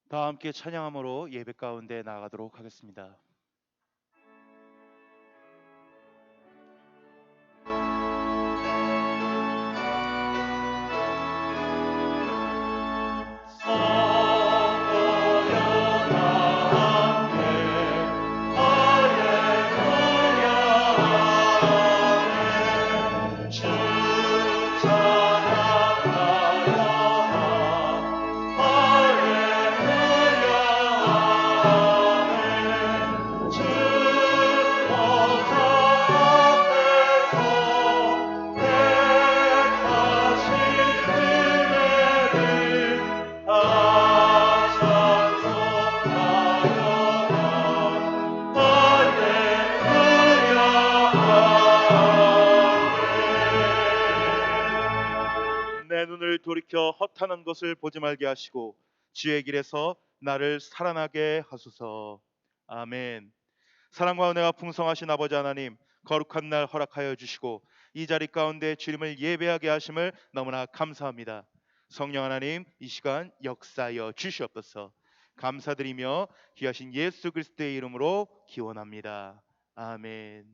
다 함께 찬양함으로 예배 가운데 나아가도록 하겠습니다. 내 눈을 돌이켜 허탄한 것을 보지 말게 하시고 지의 길에서 나를 살아나게 하소서. 아멘. 사랑과 은혜가 풍성하신 아버지 하나님, 거룩한 날 허락하여 주시고 이 자리 가운데 주님을 예배하게 하심을 너무나 감사합니다. 성령 하나님, 이 시간 역사하여 주시옵소서. 감사드리며 귀하신 예수 그리스도의 이름으로 기원합니다. 아멘.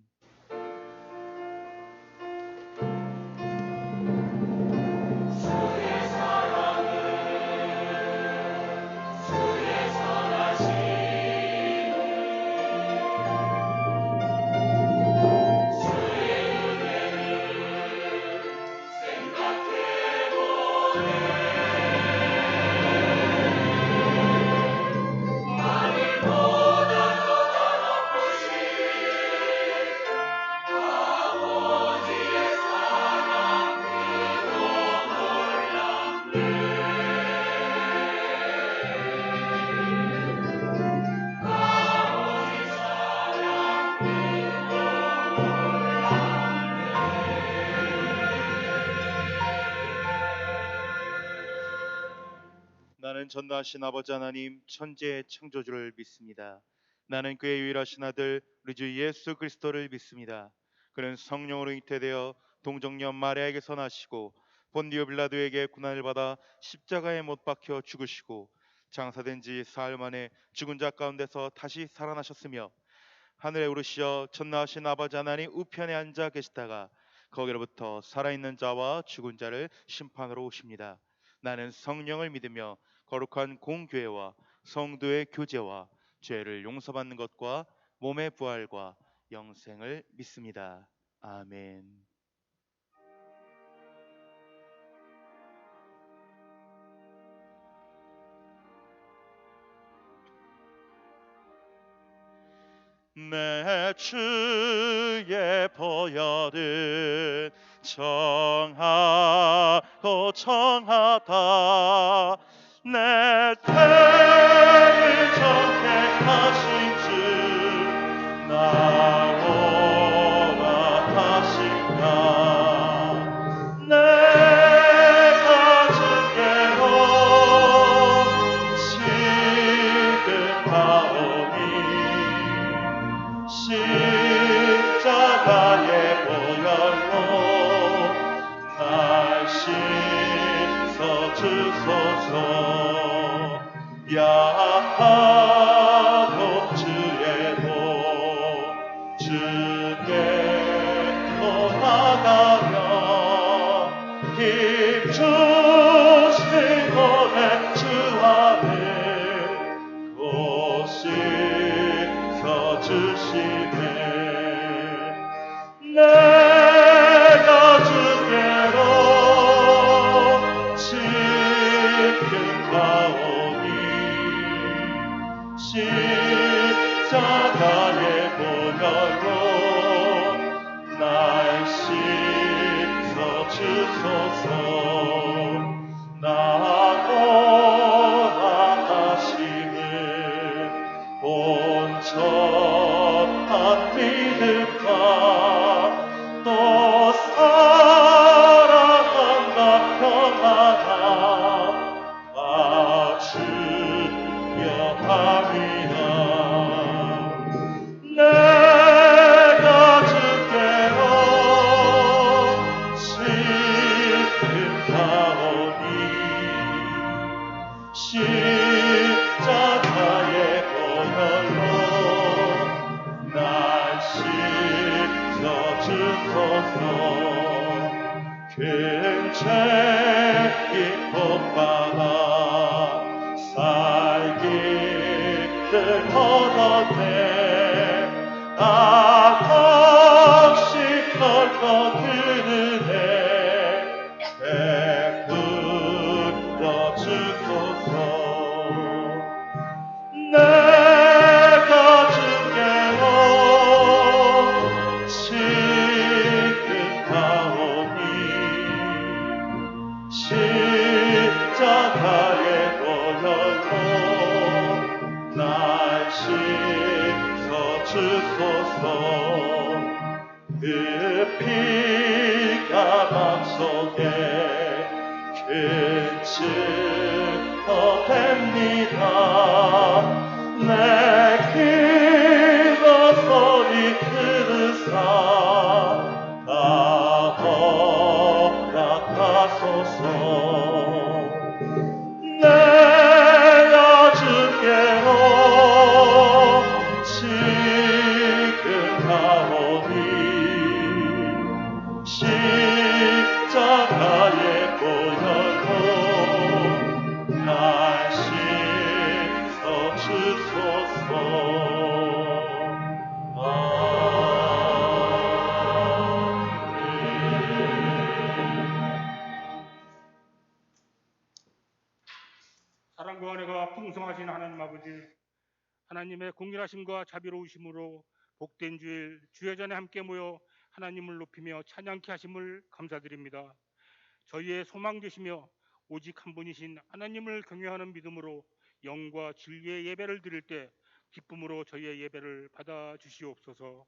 나는 전능하신 아버지 하나님 천지의 창조주를 믿습니다. 나는 그의 유일하신 아들 우리 주 예수 그리스도를 믿습니다. 그는 성령으로 잉태되어 동정녀 마리아에게서 나시고 본디오 빌라도에게 고난을 받아 십자가에 못 박혀 죽으시고 장사된 지 사흘 만에 죽은 자 가운데서 다시 살아나셨으며 하늘에 오르시어 전능하신 아버지 하나님 우편에 앉아 계시다가 거기로부터 살아있는 자와 죽은 자를 심판으로 오십니다. 나는 성령을 믿으며 거룩한 공교회와 성도의 교제와 죄를 용서받는 것과 몸의 부활과 영생을 믿습니다. 아멘. 내 주의 보혈은 정하고 정하다. 내 죄를 정케하신 주 나오라 하신다. 내가 주께로 지금 가오니 십자가의 보혈로 날 씻어 주소서. 야하도 주의 도 주께 또 나가며 힘 주신 노래 주 안에 곳이 주시네. 내가 주께로 지금 가오니 십자가의 보혈로 날 씻어 주소서. 나오라 하시는 온전한 믿음과 또 사랑한다 평안함 주여 함이라. 내가 주께로 지금 가오니 십자가의 책임 못 받아 살기를 얻었네. 한없이 헐벗으네. 베풀어 주소서. 내가 주께로 지금 가오니 십자가에 보혈로 날 씻어 주소서. 그 피가 맘속에 큰 증거 됩니다. 내 기도 소리 들으사 다 허락하소서. 내가 주께로 지금 가오니 십자가의 보혈로 날 씻어 주소서. 사랑과 은혜가 풍성하신 하나님 아버지, 하나님의 공일하심과 자비로우심으로 복된 주일 주의 전에 함께 모여 하나님을 높이며 찬양케 하심을 감사드립니다. 저희의 소망 되시며 오직 한 분이신 하나님을 경외하는 믿음으로 영과 진리의 예배를 드릴 때 기쁨으로 저희의 예배를 받아 주시옵소서.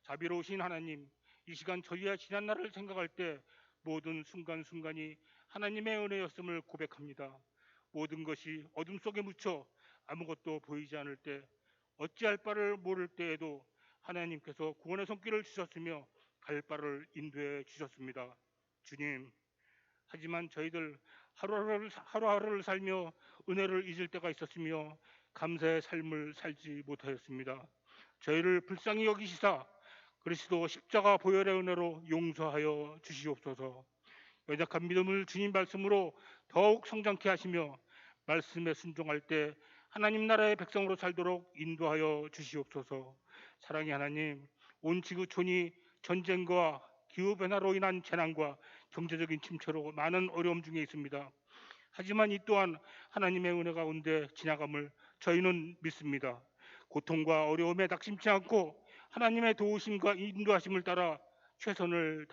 자비로우신 하나님, 이 시간 저희의 지난 날을 생각할 때 모든 순간순간이 하나님의 은혜였음을 고백합니다. 모든 것이 어둠 속에 묻혀 아무것도 보이지 않을 때, 어찌할 바를 모를 때에도 하나님께서 구원의 손길을 주셨으며 갈 바를 인도해 주셨습니다. 주님, 하지만 저희들 하루하루를 살며 은혜를 잊을 때가 있었으며 감사의 삶을 살지 못하였습니다. 저희를 불쌍히 여기시사 그리스도 십자가 보혈의 은혜로 용서하여 주시옵소서. 연약한 믿음을 주님 말씀으로 더욱 성장케 하시며 말씀에 순종할 때 하나님 나라의 백성으로 살도록 인도하여 주시옵소서. 사랑의 하나님, 온 지구촌이 전쟁과 기후변화로 인한 재난과 경제적인 침체로 많은 어려움 중에 있습니다. 하지만 이 또한 하나님의 은혜 가운데 지나감을 저희는 믿습니다. 고통과 어려움에 낙심치 않고 하나님의 도우심과 인도하심을 따라 최선을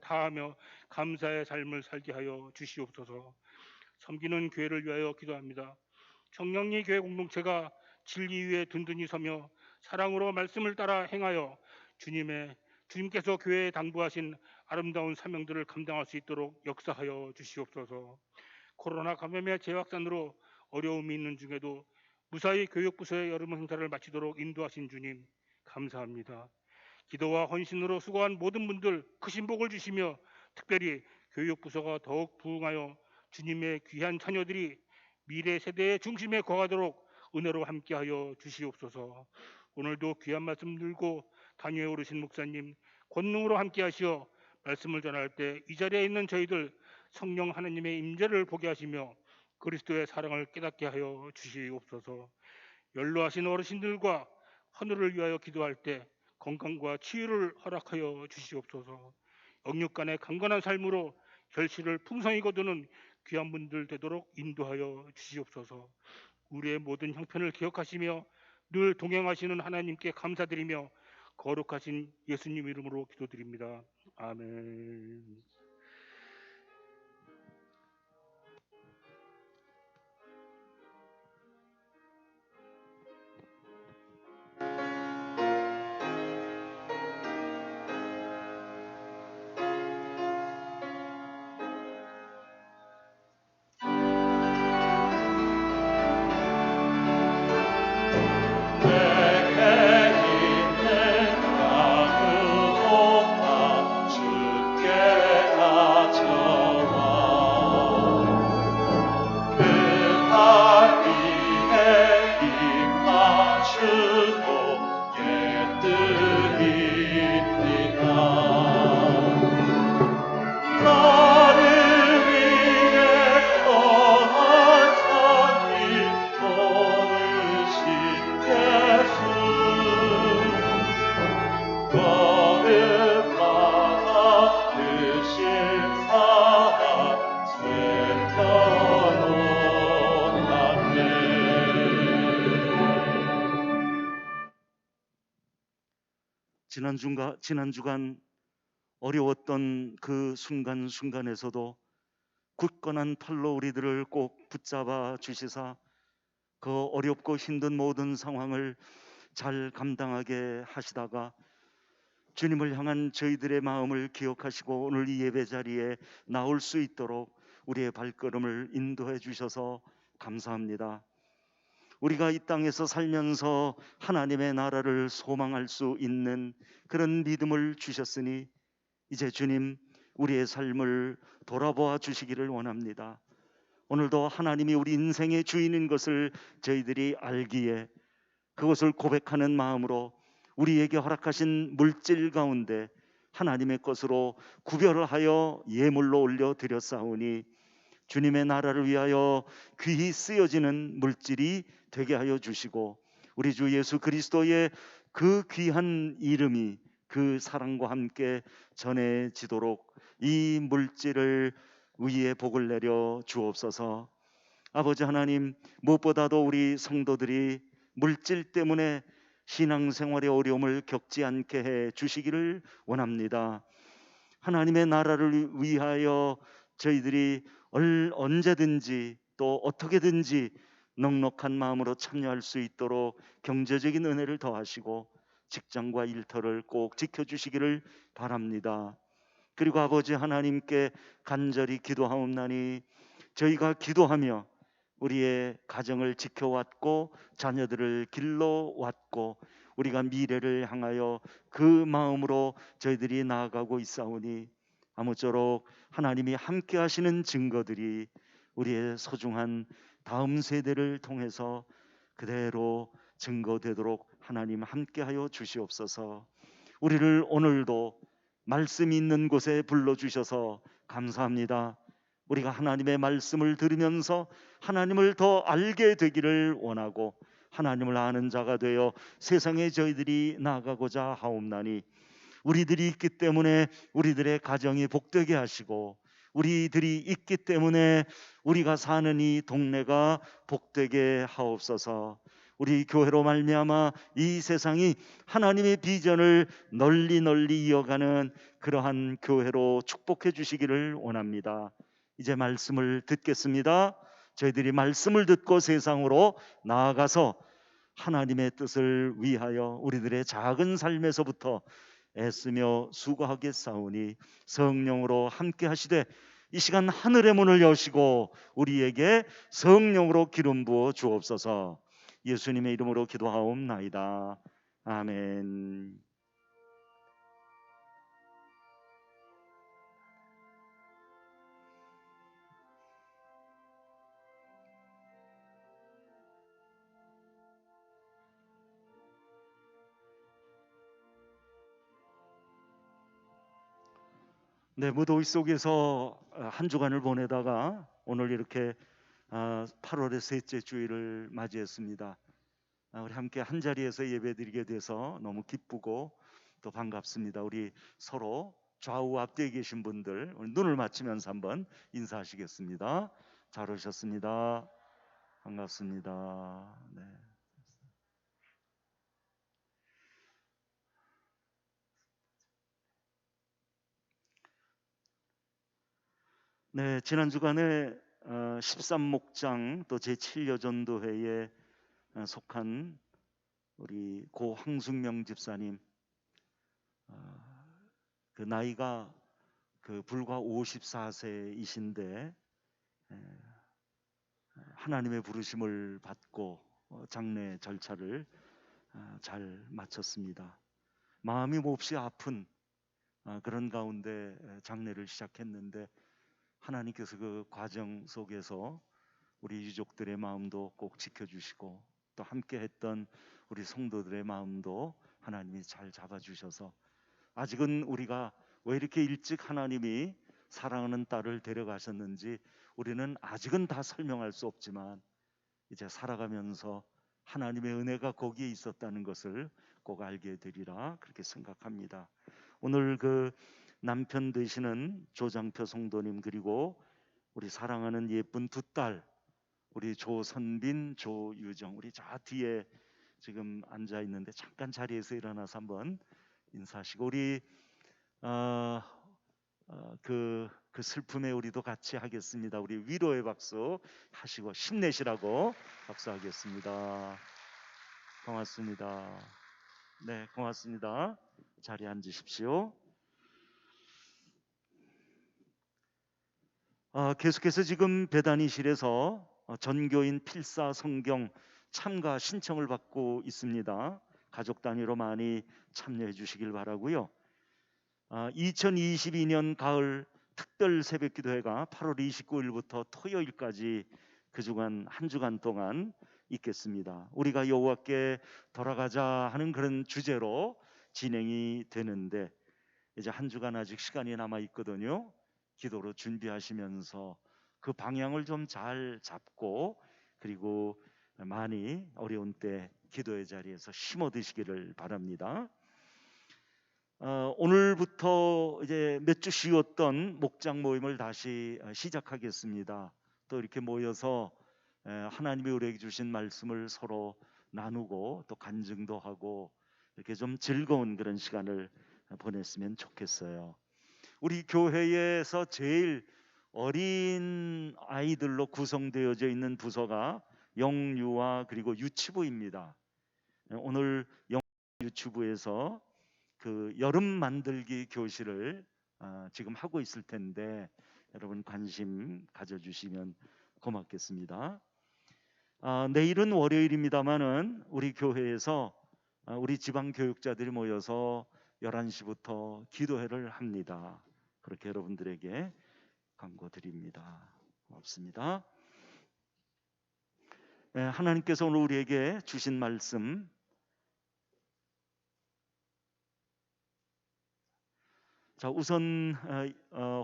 다하며 감사의 삶을 살게 하여 주시옵소서. 섬기는 교회를 위하여 기도합니다. 청량리 교회 공동체가 진리 위에 든든히 서며 사랑으로 말씀을 따라 행하여 주님께서 교회에 당부하신 아름다운 사명들을 감당할 수 있도록 역사하여 주시옵소서. 코로나 감염의 재확산으로 어려움이 있는 중에도 무사히 교육부서의 여름 행사를 마치도록 인도하신 주님 감사합니다. 기도와 헌신으로 수고한 모든 분들 크신 복을 주시며 특별히 교육부서가 더욱 부흥하여 주님의 귀한 자녀들이 미래 세대의 중심에 거하도록 은혜로 함께하여 주시옵소서. 오늘도 귀한 말씀 들고 단위에 오르신 목사님 권능으로 함께하시어 말씀을 전할 때 이 자리에 있는 저희들 성령 하나님의 임재를 보게 하시며 그리스도의 사랑을 깨닫게 하여 주시옵소서. 연로하신 어르신들과 하늘을 위하여 기도할 때 건강과 치유를 허락하여 주시옵소서. 영육간의 강건한 삶으로 결실을 풍성히 거두는 귀한 분들 되도록 인도하여 주시옵소서. 우리의 모든 형편을 기억하시며 늘 동행하시는 하나님께 감사드리며 거룩하신 예수님 이름으로 기도드립니다. 아멘. 나를 지난 주간 어려웠던 그 순간순간에서도 굳건한 팔로 우리들을 꼭 붙잡아 주시사 그 어렵고 힘든 모든 상황을 잘 감당하게 하시다가 주님을 향한 저희들의 마음을 기억하시고 오늘 이 예배 자리에 나올 수 있도록 우리의 발걸음을 인도해 주셔서 감사합니다. 우리가 이 땅에서 살면서 하나님의 나라를 소망할 수 있는 그런 믿음을 주셨으니 이제 주님 우리의 삶을 돌아보아 주시기를 원합니다. 오늘도 하나님이 우리 인생의 주인인 것을 저희들이 알기에 그것을 고백하는 마음으로 우리에게 허락하신 물질 가운데 하나님의 것으로 구별하여 예물로 올려 드렸사오니 주님의 나라를 위하여 귀히 쓰여지는 물질이 되게 하여 주시고 우리 주 예수 그리스도의 그 귀한 이름이 그 사랑과 함께 전해지도록 이 물질을 위에 복을 내려 주옵소서. 아버지 하나님, 무엇보다도 우리 성도들이 물질 때문에 신앙생활의 어려움을 겪지 않게 해 주시기를 원합니다. 하나님의 나라를 위하여 저희들이 언제든지 또 어떻게든지 넉넉한 마음으로 참여할 수 있도록 경제적인 은혜를 더하시고 직장과 일터를 꼭 지켜주시기를 바랍니다. 그리고 아버지 하나님께 간절히 기도하옵나니 저희가 기도하며 우리의 가정을 지켜왔고 자녀들을 길러왔고 우리가 미래를 향하여 그 마음으로 저희들이 나아가고 있사오니 아무쪼록 하나님이 함께 하시는 증거들이 우리의 소중한 다음 세대를 통해서 그대로 증거되도록 하나님 함께하여 주시옵소서. 우리를 오늘도 말씀이 있는 곳에 불러주셔서 감사합니다. 우리가 하나님의 말씀을 들으면서 하나님을 더 알게 되기를 원하고 하나님을 아는 자가 되어 세상에 저희들이 나아가고자 하옵나니 우리들이 있기 때문에 우리들의 가정이 복되게 하시고 우리들이 있기 때문에 우리가 사는 이 동네가 복되게 하옵소서. 우리 교회로 말미암아 이 세상이 하나님의 비전을 널리 이어가는 그러한 교회로 축복해 주시기를 원합니다. 이제 말씀을 듣겠습니다. 저희들이 말씀을 듣고 세상으로 나아가서 하나님의 뜻을 위하여 우리들의 작은 삶에서부터 애쓰며 수고하겠사오니 성령으로 함께 하시되 이 시간 하늘의 문을 여시고 우리에게 성령으로 기름 부어 주옵소서. 예수님의 이름으로 기도하옵나이다. 아멘. 네, 무더위 속에서 한 주간을 보내다가 오늘 이렇게 8월의 셋째 주일을 맞이했습니다. 우리 함께 한 자리에서 예배드리게 돼서 너무 기쁘고 또 반갑습니다. 우리 서로 좌우 앞뒤에 계신 분들 눈을 맞추면서 한번 인사하시겠습니다. 잘 오셨습니다. 반갑습니다. 네. 네, 지난 주간에 13목장 또 제7여전도회에 속한 우리 고 황순명 집사님, 그 나이가 불과 54세이신데 하나님의 부르심을 받고 장례 절차를 잘 마쳤습니다. 마음이 몹시 아픈 그런 가운데 장례를 시작했는데 하나님께서 그 과정 속에서 우리 유족들의 마음도 꼭 지켜주시고 또 함께했던 우리 성도들의 마음도 하나님이 잘 잡아주셔서 아직은 우리가 왜 이렇게 일찍 하나님이 사랑하는 딸을 데려가셨는지 우리는 아직은 다 설명할 수 없지만 이제 살아가면서 하나님의 은혜가 거기에 있었다는 것을 꼭 알게 되리라 그렇게 생각합니다. 오늘 그 남편 되시는 조장표 성도님 그리고 우리 사랑하는 예쁜 두 딸 우리 조선빈, 조유정 우리 저 뒤에 지금 앉아 있는데 잠깐 자리에서 일어나서 한번 인사하시고 우리 그 슬픔에 우리도 같이 하겠습니다. 우리 위로의 박수 하시고 힘내시라고 박수하겠습니다. 고맙습니다. 네, 고맙습니다. 자리에 앉으십시오. 계속해서 지금 배단위실에서 전교인 필사 성경 참가 신청을 받고 있습니다. 가족 단위로 많이 참여해 주시길 바라고요. 2022년 가을 특별 새벽기도회가 8월 29일부터 토요일까지 그 주간 한 주간 동안 있겠습니다. 우리가 여호와께 돌아가자 하는 그런 주제로 진행이 되는데 이제 한 주간 아직 시간이 남아 있거든요. 기도로 준비하시면서 그 방향을 좀 잘 잡고 그리고 많이 어려운 때 기도의 자리에서 힘 얻으시기를 바랍니다. 오늘부터 이제 몇 주 쉬었던 목장 모임을 다시 시작하겠습니다. 또 이렇게 모여서 하나님이 우리에게 주신 말씀을 서로 나누고 또 간증도 하고 이렇게 좀 즐거운 그런 시간을 보냈으면 좋겠어요. 우리 교회에서 제일 어린 아이들로 구성되어져 있는 부서가 영유아 그리고 유치부입니다. 오늘 유치부에서 그 여름 만들기 교실을 지금 하고 있을 텐데 여러분 관심 가져주시면 고맙겠습니다. 내일은 월요일입니다만은 우리 교회에서 우리 지방 교육자들이 모여서 11시부터 기도회를 합니다. 그렇게 여러분들에게 권고드립니다. 고맙습니다. 하나님께서 오늘 우리에게 주신 말씀 자 우선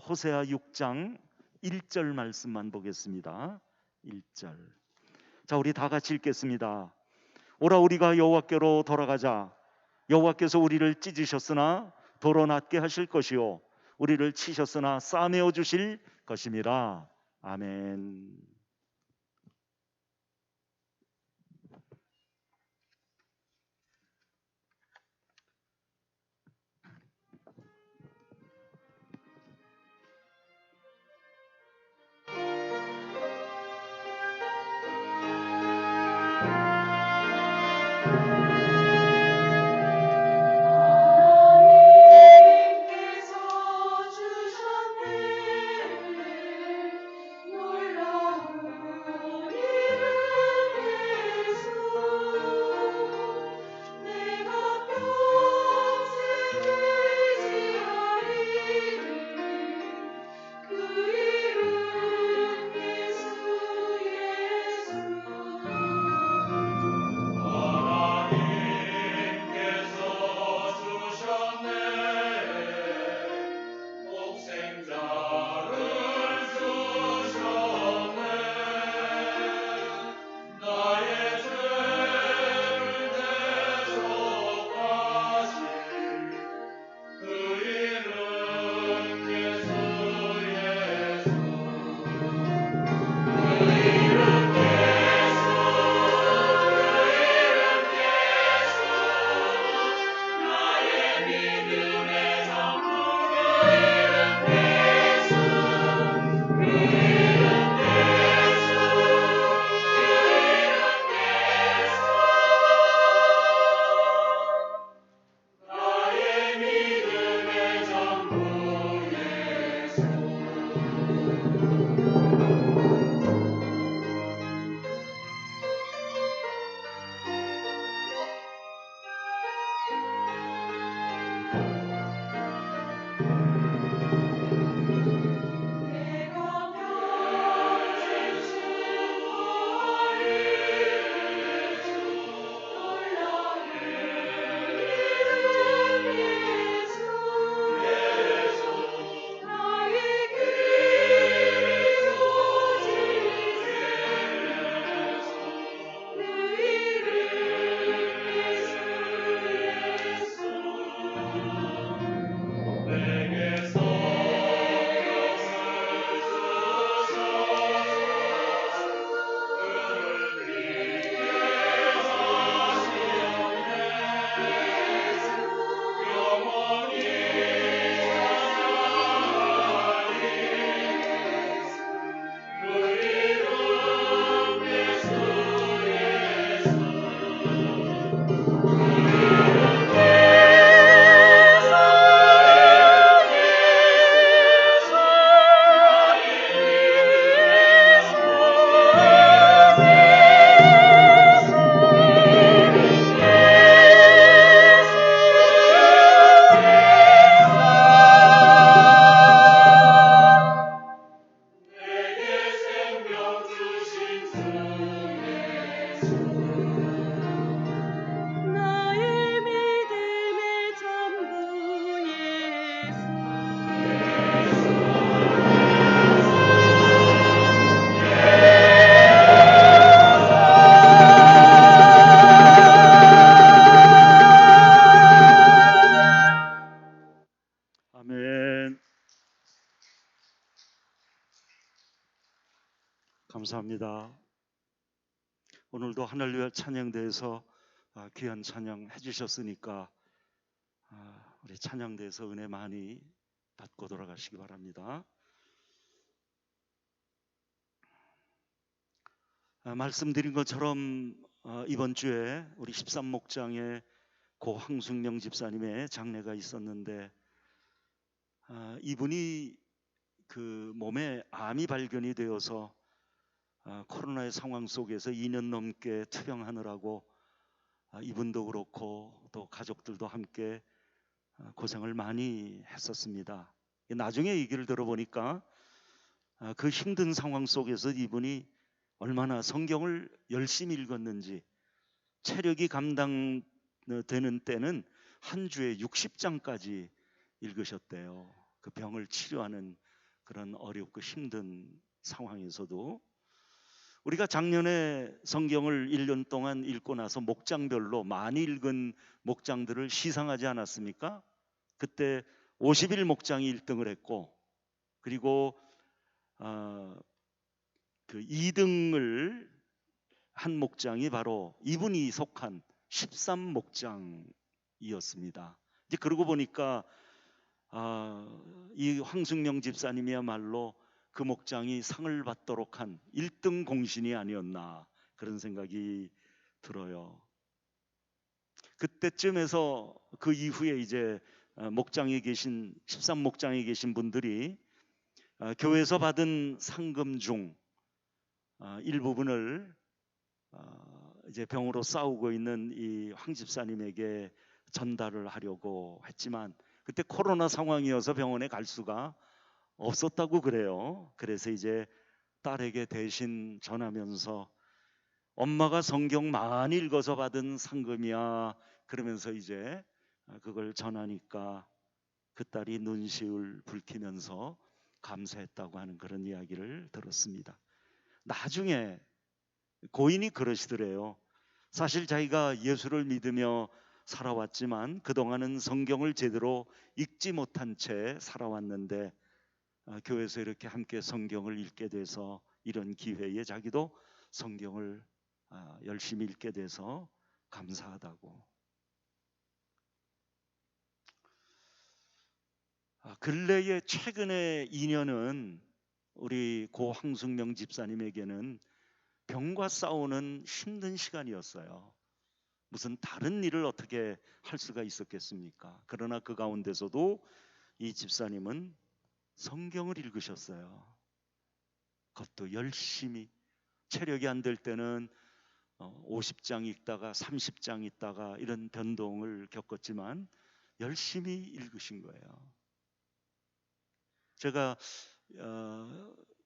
호세아 6장 1절 말씀만 보겠습니다. 1절 자 우리 다 같이 읽겠습니다. 오라 우리가 여호와께로 돌아가자. 여호와께서 우리를 찢으셨으나 도로 낫게 하실 것이요 우리를 치셨으나 싸매어 주실 것임이라. 아멘. 주셨기를 놀라운 감사합니다. 오늘도 하늘위할 찬양대에서 귀한 찬양 해주셨으니까 우리 찬양대에서 은혜 많이 받고 돌아가시기 바랍니다. 말씀드린 것처럼 이번 주에 우리 13목장에 고 황숙명 집사님의 장례가 있었는데 이분이 그 몸에 암이 발견이 되어서 코로나의 상황 속에서 2년 넘게 투병하느라고 이분도 그렇고 또 가족들도 함께 고생을 많이 했었습니다. 나중에 얘기를 들어보니까 그 힘든 상황 속에서 이분이 얼마나 성경을 열심히 읽었는지, 체력이 감당되는 때는 한 주에 60장까지 읽으셨대요. 그 병을 치료하는 그런 어렵고 힘든 상황에서도. 우리가 작년에 성경을 1년 동안 읽고 나서 목장별로 많이 읽은 목장들을 시상하지 않았습니까? 그때 50일 목장이 1등을 했고, 그리고 그 2등을 한 목장이 바로 이분이 속한 13목장이었습니다. 이제 그러고 보니까 이 황숙명 집사님이야말로 그 목장이 상을 받도록 한 1등 공신이 아니었나, 그런 생각이 들어요. 그때쯤에서 그 이후에 이제 목장에 계신 13목장에 계신 분들이 교회에서 받은 상금 중 일부분을 이제 병으로 싸우고 있는 이 황 집사님에게 전달을 하려고 했지만 그때 코로나 상황이어서 병원에 갈 수가 없었다고 그래요. 그래서 이제 딸에게 대신 전하면서 엄마가 성경 많이 읽어서 받은 상금이야, 그러면서 이제 그걸 전하니까 그 딸이 눈시울 붉히면서 감사했다고 하는 그런 이야기를 들었습니다. 나중에 고인이 그러시더래요. 사실 자기가 예수를 믿으며 살아왔지만 그동안은 성경을 제대로 읽지 못한 채 살아왔는데 교회에서 이렇게 함께 성경을 읽게 돼서 이런 기회에 자기도 성경을 열심히 읽게 돼서 감사하다고. 근래에 최근에 2년은 우리 고 황숙명 집사님에게는 병과 싸우는 힘든 시간이었어요. 무슨 다른 일을 어떻게 할 수가 있었겠습니까? 그러나 그 가운데서도 이 집사님은 성경을 읽으셨어요. 그것도 열심히. 체력이 안 될 때는 50장 읽다가 30장 읽다가 이런 변동을 겪었지만 열심히 읽으신 거예요. 제가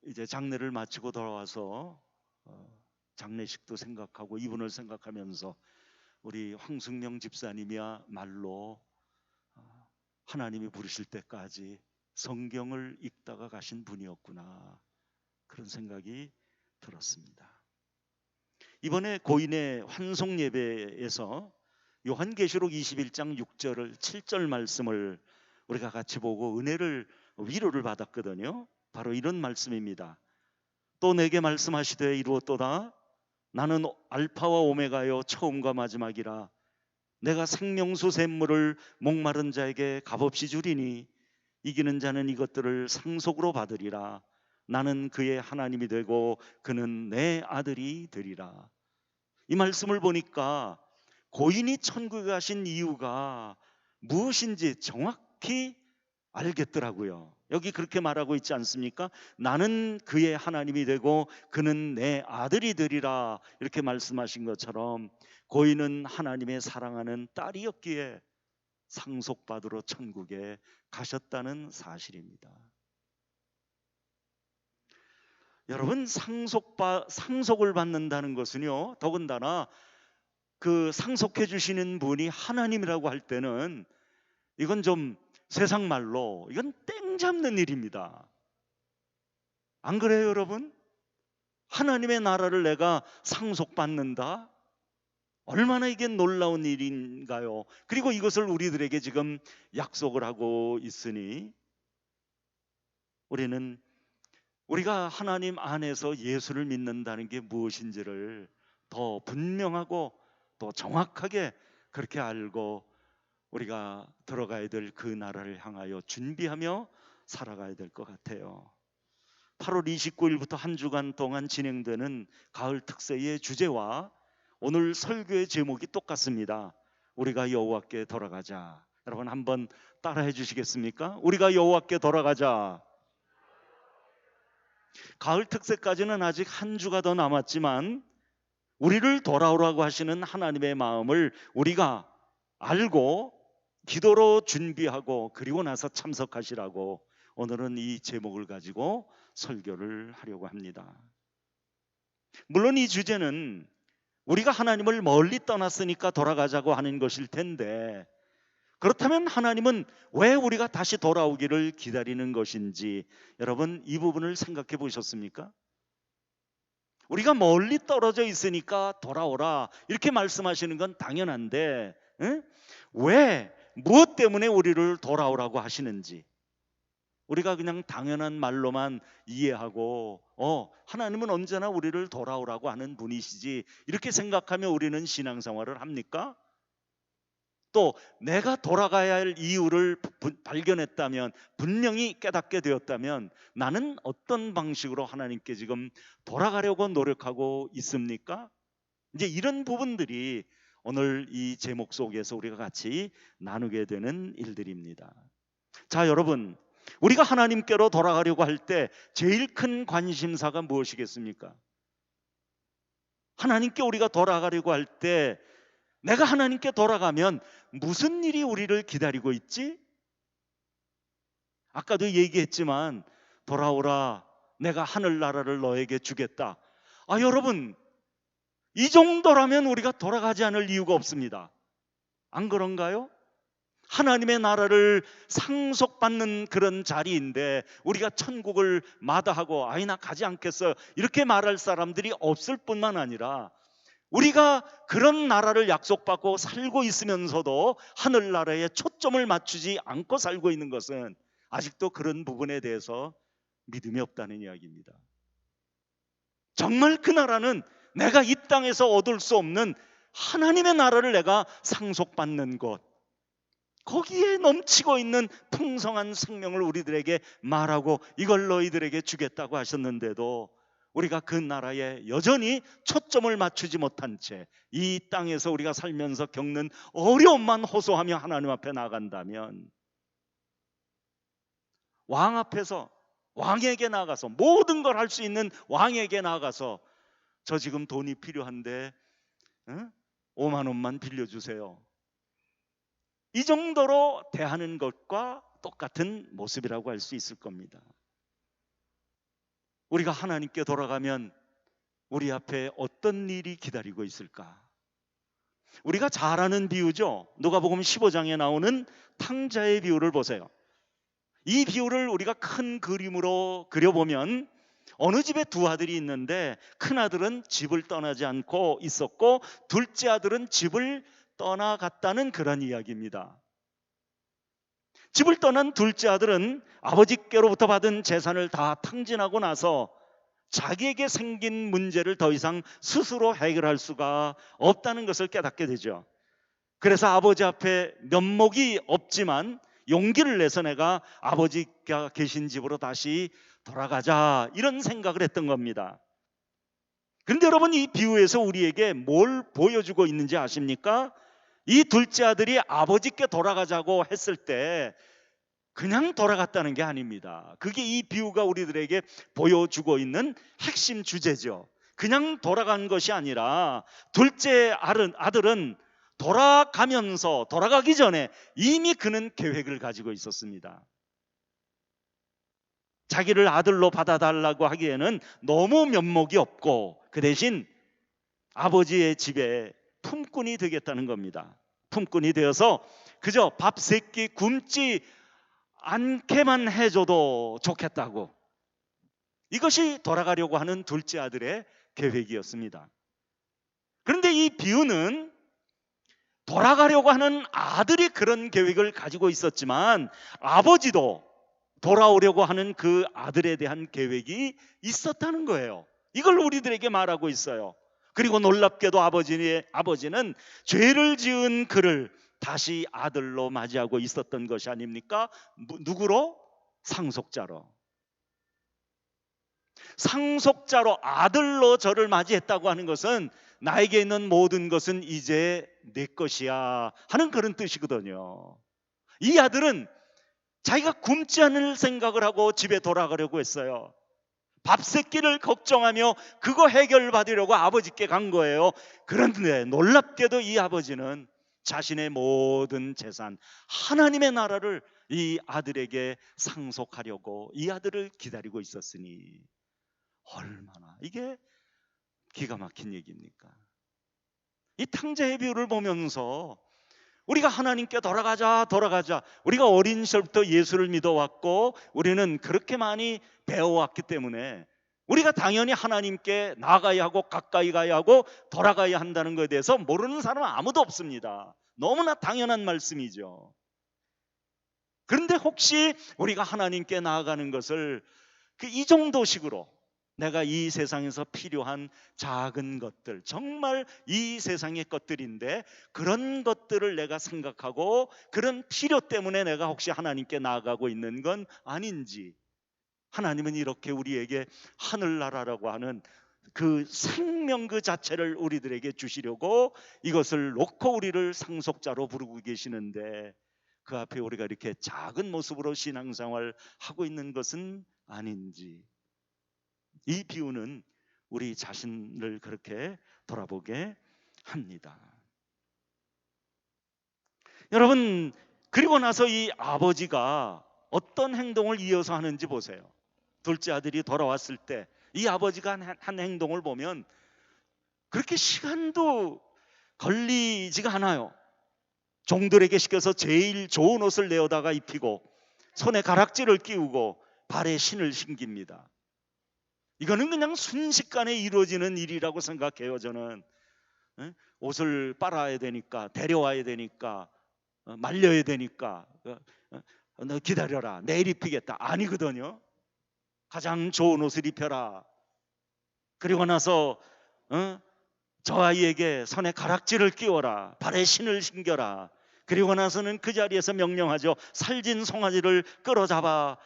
이제 장례를 마치고 돌아와서 장례식도 생각하고 이분을 생각하면서 우리 황숙명 집사님이야말로 하나님이 부르실 때까지 성경을 읽다가 가신 분이었구나, 그런 생각이 들었습니다. 이번에 고인의 환송 예배에서 요한계시록 21장 6절 7절 말씀을 우리가 같이 보고 은혜를 위로를 받았거든요. 바로 이런 말씀입니다. 또 내게 말씀하시되 이루었도다. 나는 알파와 오메가요 처음과 마지막이라. 내가 생명수 샘물을 목마른 자에게 값없이 주리니 이기는 자는 이것들을 상속으로 받으리라. 나는 그의 하나님이 되고 그는 내 아들이 되리라. 이 말씀을 보니까 고인이 천국에 가신 이유가 무엇인지 정확히 알겠더라고요. 여기 그렇게 말하고 있지 않습니까? 나는 그의 하나님이 되고 그는 내 아들이 되리라, 이렇게 말씀하신 것처럼 고인은 하나님의 사랑하는 딸이었기에 상속받으러 천국에 가셨다는 사실입니다. 여러분, 상속을 받는다는 것은요, 더군다나 그 상속해 주시는 분이 하나님이라고 할 때는 이건 좀 세상 말로 이건 땡 잡는 일입니다. 안 그래요, 여러분? 하나님의 나라를 내가 상속받는다? 얼마나 이게 놀라운 일인가요? 그리고 이것을 우리들에게 지금 약속을 하고 있으니 우리는 우리가 하나님 안에서 예수를 믿는다는 게 무엇인지를 더 분명하고 또 정확하게 그렇게 알고 우리가 들어가야 될 그 나라를 향하여 준비하며 살아가야 될 것 같아요. 8월 29일부터 한 주간 동안 진행되는 가을 특세의 주제와 오늘 설교의 제목이 똑같습니다. 우리가 여호와께 돌아가자. 여러분 한번 따라해 주시겠습니까? 우리가 여호와께 돌아가자. 가을 특세까지는 아직 한 주가 더 남았지만 우리를 돌아오라고 하시는 하나님의 마음을 우리가 알고 기도로 준비하고 그리고 나서 참석하시라고 오늘은 이 제목을 가지고 설교를 하려고 합니다. 물론 이 주제는 우리가 하나님을 멀리 떠났으니까 돌아가자고 하는 것일 텐데, 그렇다면 하나님은 왜 우리가 다시 돌아오기를 기다리는 것인지 여러분 이 부분을 생각해 보셨습니까? 우리가 멀리 떨어져 있으니까 돌아오라 이렇게 말씀하시는 건 당연한데 왜 무엇 때문에 우리를 돌아오라고 하시는지 우리가 그냥 당연한 말로만 이해하고 하나님은 언제나 우리를 돌아오라고 하는 분이시지 이렇게 생각하며 우리는 신앙생활을 합니까? 또 내가 돌아가야 할 이유를 발견했다면, 분명히 깨닫게 되었다면 나는 어떤 방식으로 하나님께 지금 돌아가려고 노력하고 있습니까? 이제 이런 부분들이 오늘 이 제목 속에서 우리가 같이 나누게 되는 일들입니다. 자, 여러분, 우리가 하나님께로 돌아가려고 할 때 제일 큰 관심사가 무엇이겠습니까? 하나님께 우리가 돌아가려고 할 때 내가 하나님께 돌아가면 무슨 일이 우리를 기다리고 있지? 아까도 얘기했지만 돌아오라, 내가 하늘나라를 너에게 주겠다. 여러분, 이 정도라면 우리가 돌아가지 않을 이유가 없습니다. 안 그런가요? 하나님의 나라를 상속받는 그런 자리인데 우리가 천국을 마다하고 나 가지 않겠어요 이렇게 말할 사람들이 없을 뿐만 아니라 우리가 그런 나라를 약속받고 살고 있으면서도 하늘나라에 초점을 맞추지 않고 살고 있는 것은 아직도 그런 부분에 대해서 믿음이 없다는 이야기입니다. 정말 그 나라는 내가 이 땅에서 얻을 수 없는 하나님의 나라를 내가 상속받는 것, 거기에 넘치고 있는 풍성한 생명을 우리들에게 말하고 이걸 너희들에게 주겠다고 하셨는데도 우리가 그 나라에 여전히 초점을 맞추지 못한 채 이 땅에서 우리가 살면서 겪는 어려움만 호소하며 하나님 앞에 나간다면, 왕 앞에서 왕에게 나가서 모든 걸 할 수 있는 왕에게 나가서 저 지금 돈이 필요한데 5만 원만 빌려주세요, 이 정도로 대하는 것과 똑같은 모습이라고 할 수 있을 겁니다. 우리가 하나님께 돌아가면 우리 앞에 어떤 일이 기다리고 있을까? 우리가 잘 아는 비유죠. 누가복음 15장에 나오는 탕자의 비유를 보세요. 이 비유를 우리가 큰 그림으로 그려보면 어느 집에 두 아들이 있는데 큰 아들은 집을 떠나지 않고 있었고 둘째 아들은 집을 떠나갔다는 그런 이야기입니다. 집을 떠난 둘째 아들은 아버지께로부터 받은 재산을 다 탕진하고 나서 자기에게 생긴 문제를 더 이상 스스로 해결할 수가 없다는 것을 깨닫게 되죠. 그래서 아버지 앞에 면목이 없지만 용기를 내서 내가 아버지가 계신 집으로 다시 돌아가자 이런 생각을 했던 겁니다. 그런데 여러분, 이 비유에서 우리에게 뭘 보여주고 있는지 아십니까? 이 둘째 아들이 아버지께 돌아가자고 했을 때 그냥 돌아갔다는 게 아닙니다. 그게 이 비유가 우리들에게 보여주고 있는 핵심 주제죠. 그냥 돌아간 것이 아니라 둘째 아들은 돌아가기 전에 이미 그는 계획을 가지고 있었습니다. 자기를 아들로 받아달라고 하기에는 너무 면목이 없고 그 대신 아버지의 집에 품꾼이 되겠다는 겁니다. 품꾼이 되어서 그저 밥 세 끼 굶지 않게만 해줘도 좋겠다고, 이것이 돌아가려고 하는 둘째 아들의 계획이었습니다. 그런데 이 비유는 돌아가려고 하는 아들이 그런 계획을 가지고 있었지만 아버지도 돌아오려고 하는 그 아들에 대한 계획이 있었다는 거예요. 이걸 우리들에게 말하고 있어요. 그리고 놀랍게도 아버지는 죄를 지은 그를 다시 아들로 맞이하고 있었던 것이 아닙니까? 누구로? 상속자로. 상속자로 아들로 저를 맞이했다고 하는 것은 나에게 있는 모든 것은 이제 내 것이야 하는 그런 뜻이거든요. 이 아들은 자기가 굶지 않을 생각을 하고 집에 돌아가려고 했어요. 밥 새끼를 걱정하며 그거 해결받으려고 아버지께 간 거예요. 그런데 놀랍게도 이 아버지는 자신의 모든 재산, 하나님의 나라를 이 아들에게 상속하려고 이 아들을 기다리고 있었으니 얼마나 이게 기가 막힌 얘기입니까? 이 탕자의 비유를 보면서 우리가 하나님께 돌아가자. 우리가 어린 시절부터 예수를 믿어왔고 우리는 그렇게 많이 배워왔기 때문에 우리가 당연히 하나님께 나아가야 하고 가까이 가야 하고 돌아가야 한다는 것에 대해서 모르는 사람은 아무도 없습니다. 너무나 당연한 말씀이죠. 그런데 혹시 우리가 하나님께 나아가는 것을 이 정도식으로 내가 이 세상에서 필요한 작은 것들, 정말 이 세상의 것들인데 그런 것들을 내가 생각하고 그런 필요 때문에 내가 혹시 하나님께 나아가고 있는 건 아닌지, 하나님은 이렇게 우리에게 하늘나라라고 하는 그 생명 그 자체를 우리들에게 주시려고 이것을 놓고 우리를 상속자로 부르고 계시는데 그 앞에 우리가 이렇게 작은 모습으로 신앙생활 하고 있는 것은 아닌지, 이 비유는 우리 자신을 그렇게 돌아보게 합니다. 여러분, 그리고 나서 이 아버지가 어떤 행동을 이어서 하는지 보세요. 둘째 아들이 돌아왔을 때 이 아버지가 한 행동을 보면 그렇게 시간도 걸리지가 않아요. 종들에게 시켜서 제일 좋은 옷을 내어다가 입히고 손에 가락지를 끼우고 발에 신을 신깁니다. 이거는 그냥 순식간에 이루어지는 일이라고 생각해요. 저는 옷을 빨아야 되니까, 데려와야 되니까, 말려야 되니까 너 기다려라, 내일 입히겠다, 아니거든요. 가장 좋은 옷을 입혀라. 그리고 나서 저 아이에게 손에 가락지를 끼워라, 발에 신을 신겨라. 그리고 나서는 그 자리에서 명령하죠. 살진 송아지를 끌어다가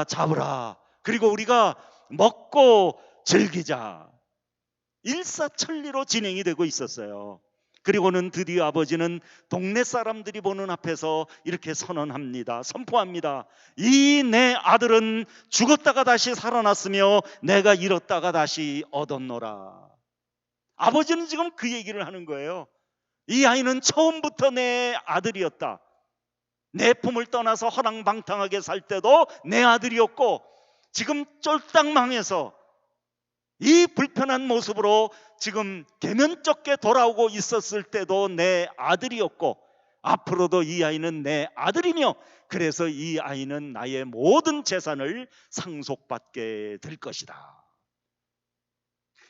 잡으라. 그리고 우리가 먹고 즐기자. 일사천리로 진행이 되고 있었어요. 그리고는 드디어 아버지는 동네 사람들이 보는 앞에서 이렇게 선언합니다. 선포합니다. 이 내 아들은 죽었다가 다시 살아났으며 내가 잃었다가 다시 얻었노라. 아버지는 지금 그 얘기를 하는 거예요. 이 아이는 처음부터 내 아들이었다. 내 품을 떠나서 허랑방탕하게 살 때도 내 아들이었고 지금 쫄딱 망해서 이 불편한 모습으로 지금 계면쩍게 돌아오고 있었을 때도 내 아들이었고 앞으로도 이 아이는 내 아들이며 그래서 이 아이는 나의 모든 재산을 상속받게 될 것이다.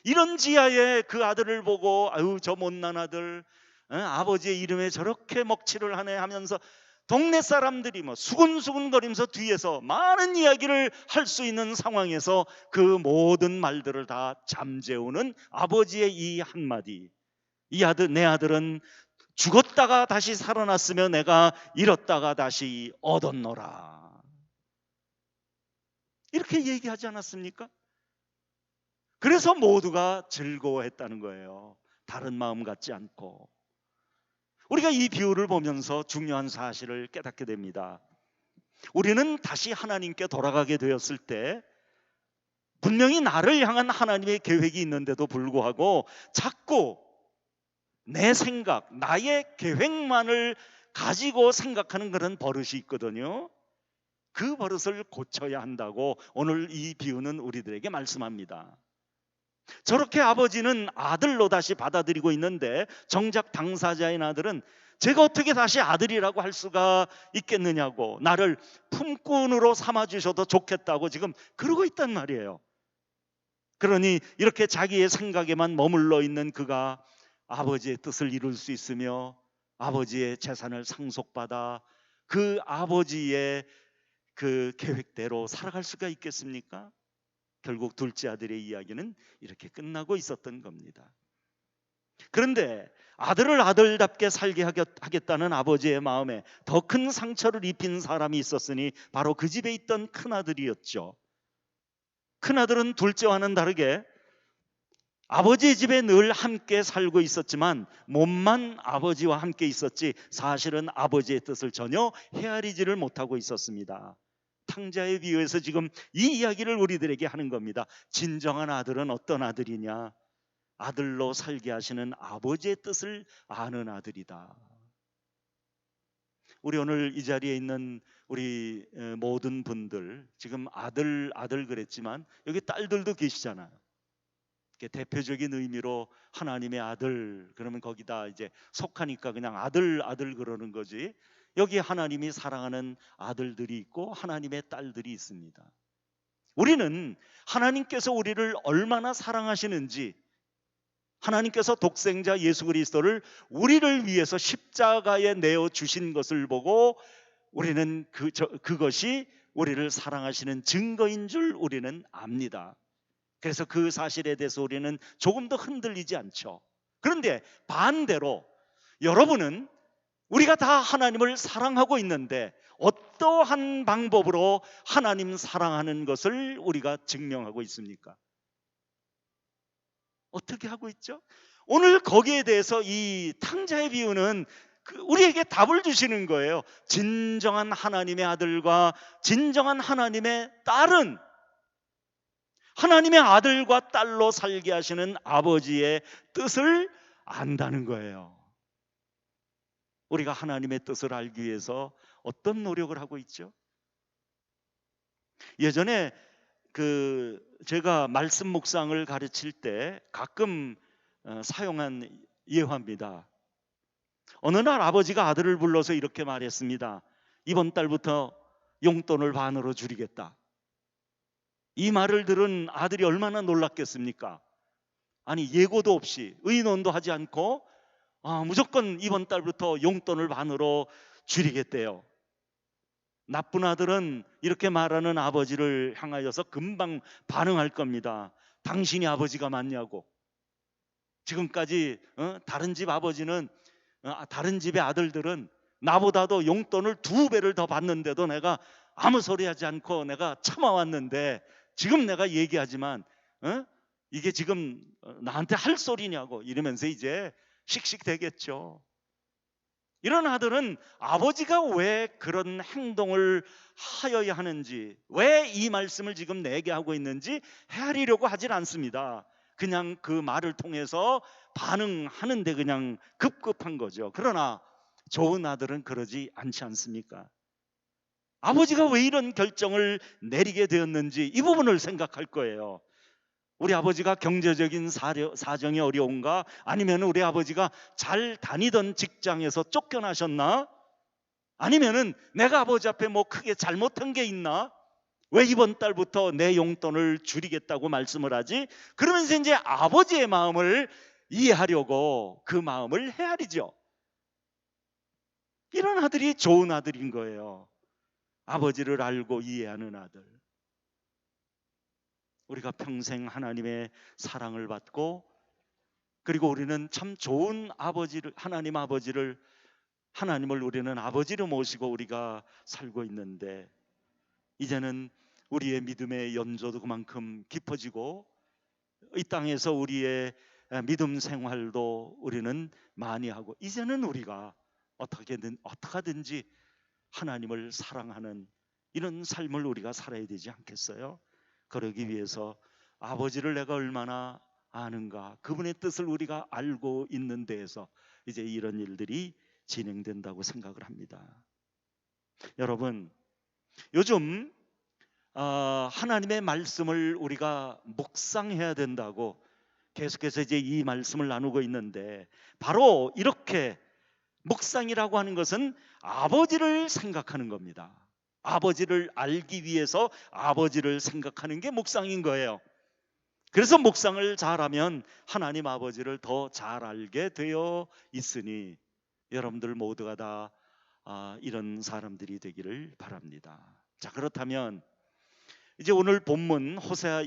이런 지하에 그 아들을 보고 아유 저 못난 아들, 아버지의 이름에 저렇게 먹칠을 하네 하면서 동네 사람들이 수근수근거리면서 뒤에서 많은 이야기를 할 수 있는 상황에서 그 모든 말들을 다 잠재우는 아버지의 이 한마디, 내 아들은 죽었다가 다시 살아났으며 내가 잃었다가 다시 얻었노라. 이렇게 얘기하지 않았습니까? 그래서 모두가 즐거워했다는 거예요. 다른 마음 같지 않고. 우리가 이 비유를 보면서 중요한 사실을 깨닫게 됩니다. 우리는 다시 하나님께 돌아가게 되었을 때 분명히 나를 향한 하나님의 계획이 있는데도 불구하고 자꾸 내 생각, 나의 계획만을 가지고 생각하는 그런 버릇이 있거든요. 그 버릇을 고쳐야 한다고 오늘 이 비유는 우리들에게 말씀합니다. 저렇게 아버지는 아들로 다시 받아들이고 있는데 정작 당사자인 아들은 제가 어떻게 다시 아들이라고 할 수가 있겠느냐고, 나를 품꾼으로 삼아주셔도 좋겠다고 지금 그러고 있단 말이에요. 그러니 이렇게 자기의 생각에만 머물러 있는 그가 아버지의 뜻을 이룰 수 있으며 아버지의 재산을 상속받아 그 아버지의 그 계획대로 살아갈 수가 있겠습니까? 결국 둘째 아들의 이야기는 이렇게 끝나고 있었던 겁니다. 그런데 아들을 아들답게 살게 하겠다는 아버지의 마음에 더 큰 상처를 입힌 사람이 있었으니 바로 그 집에 있던 큰아들이었죠. 큰아들은 둘째와는 다르게 아버지의 집에 늘 함께 살고 있었지만 몸만 아버지와 함께 있었지 사실은 아버지의 뜻을 전혀 헤아리지를 못하고 있었습니다. 탕자에 비유해서 지금 이 이야기를 우리들에게 하는 겁니다. 진정한 아들은 어떤 아들이냐? 아들로 살게 하시는 아버지의 뜻을 아는 아들이다. 우리 오늘 이 자리에 있는 우리 모든 분들 지금 아들 그랬지만 여기 딸들도 계시잖아요. 대표적인 의미로 하나님의 아들 그러면 거기다 이제 속하니까 그냥 아들 그러는 거지. 여기 하나님이 사랑하는 아들들이 있고 하나님의 딸들이 있습니다. 우리는 하나님께서 우리를 얼마나 사랑하시는지, 하나님께서 독생자 예수 그리스도를 우리를 위해서 십자가에 내어 주신 것을 보고 우리는 그것이 우리를 사랑하시는 증거인 줄 우리는 압니다. 그래서 그 사실에 대해서 우리는 조금 더 흔들리지 않죠. 그런데 반대로 여러분은 우리가 다 하나님을 사랑하고 있는데 어떠한 방법으로 하나님 사랑하는 것을 우리가 증명하고 있습니까? 어떻게 하고 있죠? 오늘 거기에 대해서 이 탕자의 비유는 우리에게 답을 주시는 거예요. 진정한 하나님의 아들과 진정한 하나님의 딸은 하나님의 아들과 딸로 살게 하시는 아버지의 뜻을 안다는 거예요. 우리가 하나님의 뜻을 알기 위해서 어떤 노력을 하고 있죠? 예전에 제가 말씀 묵상을 가르칠 때 가끔 사용한 예화입니다. 어느 날 아버지가 아들을 불러서 이렇게 말했습니다. 이번 달부터 용돈을 반으로 줄이겠다. 이 말을 들은 아들이 얼마나 놀랐겠습니까? 아니 예고도 없이 의논도 하지 않고 무조건 이번 달부터 용돈을 반으로 줄이겠대요. 나쁜 아들은 이렇게 말하는 아버지를 향하여서 금방 반응할 겁니다. 당신이 아버지가 맞냐고. 지금까지 다른 집 아버지는 다른 집의 아들들은 나보다도 용돈을 2배를 더 받는데도 내가 아무 소리 하지 않고 내가 참아왔는데 지금 내가 얘기하지만 이게 지금 나한테 할 소리냐고 이러면서 이제 씩씩대겠죠. 이런 아들은 아버지가 왜 그런 행동을 하여야 하는지, 왜 이 말씀을 지금 내게 하고 있는지 헤아리려고 하질 않습니다. 그냥 그 말을 통해서 반응하는데 그냥 급급한 거죠. 그러나 좋은 아들은 그러지 않지 않습니까? 아버지가 왜 이런 결정을 내리게 되었는지 이 부분을 생각할 거예요. 우리 아버지가 경제적인 사정이 어려운가? 아니면 우리 아버지가 잘 다니던 직장에서 쫓겨나셨나? 아니면은 내가 아버지 앞에 뭐 크게 잘못한 게 있나? 왜 이번 달부터 내 용돈을 줄이겠다고 말씀을 하지? 그러면서 이제 아버지의 마음을 이해하려고 그 마음을 헤아리죠. 이런 아들이 좋은 아들인 거예요. 아버지를 알고 이해하는 아들. 우리가 평생 하나님의 사랑을 받고 그리고 우리는 참 좋은 아버지를 하나님을 우리는 아버지로 모시고 우리가 살고 있는데 이제는 우리의 믿음의 연조도 그만큼 깊어지고 이 땅에서 우리의 믿음 생활도 우리는 많이 하고 이제는 우리가 어떻게든지 하나님을 사랑하는 이런 삶을 우리가 살아야 되지 않겠어요? 그러기 위해서 아버지를 내가 얼마나 아는가, 그분의 뜻을 우리가 알고 있는 데에서 이제 이런 일들이 진행된다고 생각을 합니다. 여러분, 요즘 하나님의 말씀을 우리가 묵상해야 된다고 계속해서 이제 이 말씀을 나누고 있는데 바로 이렇게 묵상이라고 하는 것은 아버지를 생각하는 겁니다. 아버지를 알기 위해서 아버지를 생각하는 게 묵상인 거예요. 그래서 묵상을 잘하면 하나님 아버지를 더 잘 알게 되어 있으니 여러분들 모두가 다 이런 사람들이 되기를 바랍니다. 자, 그렇다면 이제 오늘 본문 호세아